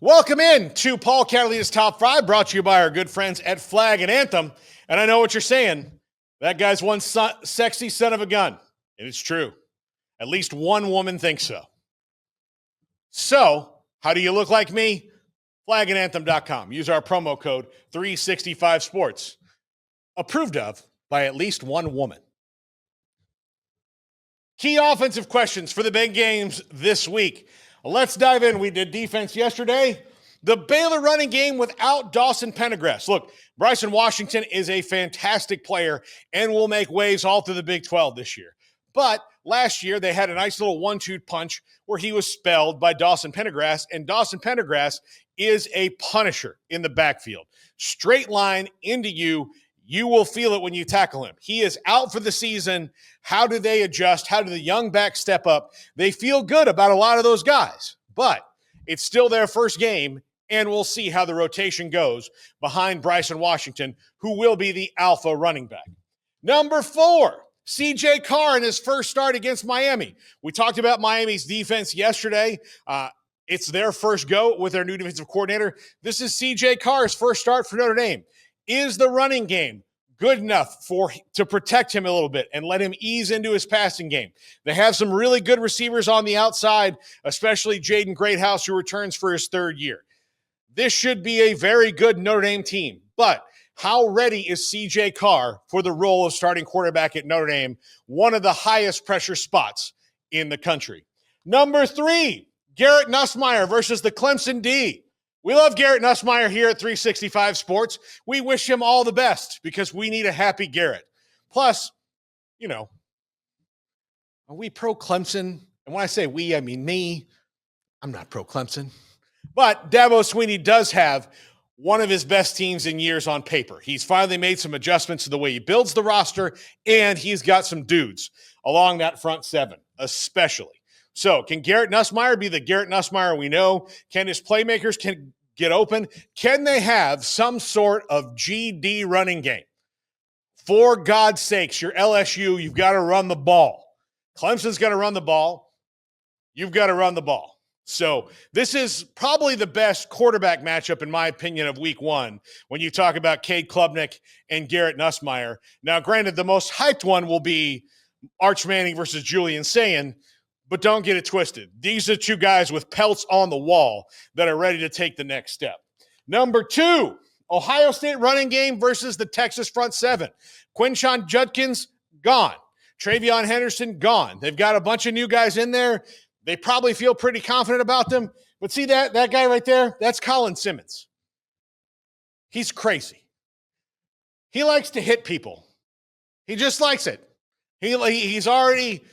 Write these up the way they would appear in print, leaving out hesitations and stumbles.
Welcome in to Paul Catalina's Top 5, brought to you by our good friends at Flag and Anthem. And I know what you're saying. That guy's one sexy son of a gun. And it's true. At least one woman thinks so. So, how do you look like me? Flagandanthem.com. Use our promo code 365sports. Approved of by at least one woman. Key offensive questions for the big games this week. Let's dive in. We did defense yesterday. The Baylor running game without Dawson Pendergrass. Look, Bryson Washington is a fantastic player and will make waves all through the Big 12 this year. But last year, they had a nice little 1-2 punch where he was spelled by Dawson Pendergrass, and Dawson Pendergrass is a punisher in the backfield. Straight line into you. You will feel it when you tackle him. He is out for the season. How do they adjust? How do the young backs step up? They feel good about a lot of those guys, but it's still their first game, and we'll see how the rotation goes behind Bryson Washington, who will be the alpha running back. Number 4, C.J. Carr in his first start against Miami. We talked about Miami's defense yesterday. It's their first go with their new defensive coordinator. This is C.J. Carr's first start for Notre Dame. Is the running game good enough to protect him a little bit and let him ease into his passing game? They have some really good receivers on the outside, especially Jaden Greathouse, who returns for his third year. This should be a very good Notre Dame team, but how ready is C.J. Carr for the role of starting quarterback at Notre Dame, one of the highest pressure spots in the country? Number 3, Garrett Nussmeier versus the Clemson D. We love Garrett Nussmeier here at 365 Sports. We wish him all the best because we need a happy Garrett. Plus, are we pro-Clemson? And when I say we, I mean me. I'm not pro-Clemson. But Dabo Swinney does have one of his best teams in years on paper. He's finally made some adjustments to the way he builds the roster, and he's got some dudes along that front seven, especially. So can Garrett Nussmeier be the Garrett Nussmeier we know? Can his playmakers get open? Can they have some sort of GD running game? For God's sakes, you're LSU, you've got to run the ball. Clemson's got to run the ball. You've got to run the ball. So this is probably the best quarterback matchup, in my opinion, of week 1 when you talk about Cade Klubnik and Garrett Nussmeier. Now, granted, the most hyped one will be Arch Manning versus Julian Sayin, but don't get it twisted. These are 2 guys with pelts on the wall that are ready to take the next step. Number 2, Ohio State running game versus the Texas front seven. Quinshon Judkins, gone. Travion Henderson, gone. They've got a bunch of new guys in there. They probably feel pretty confident about them. But see that guy right there? That's Colin Simmons. He's crazy. He likes to hit people. He just likes it. He's already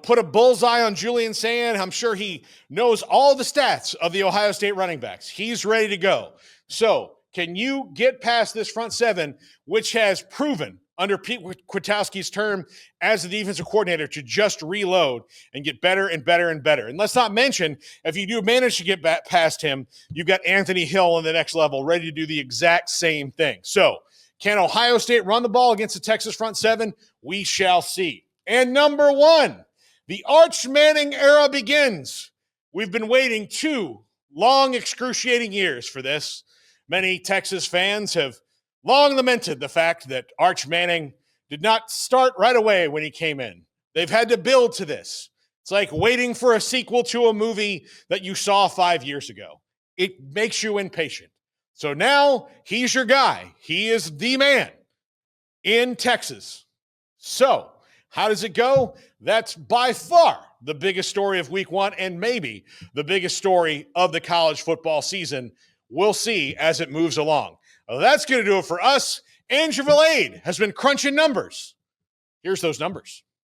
put a bullseye on Julian Sayin. I'm sure he knows all the stats of the Ohio State running backs. He's ready to go. So can you get past this front seven, which has proven under Pete Kwiatkowski's term as the defensive coordinator to just reload and get better and better and better? And let's not mention, if you do manage to get past him, you've got Anthony Hill on the next level ready to do the exact same thing. So can Ohio State run the ball against the Texas front seven? We shall see. And number 1, the Arch Manning era begins. We've been waiting 2 long, excruciating years for this. Many Texas fans have long lamented the fact that Arch Manning did not start right away when he came in. They've had to build to this. It's like waiting for a sequel to a movie that you saw 5 years ago. It makes you impatient. So now he's your guy. He is the man in Texas. So how does it go? That's by far the biggest story of week 1 and maybe the biggest story of the college football season. We'll see as it moves along. Well, that's going to do it for us. Andrew Villade has been crunching numbers. Here's those numbers.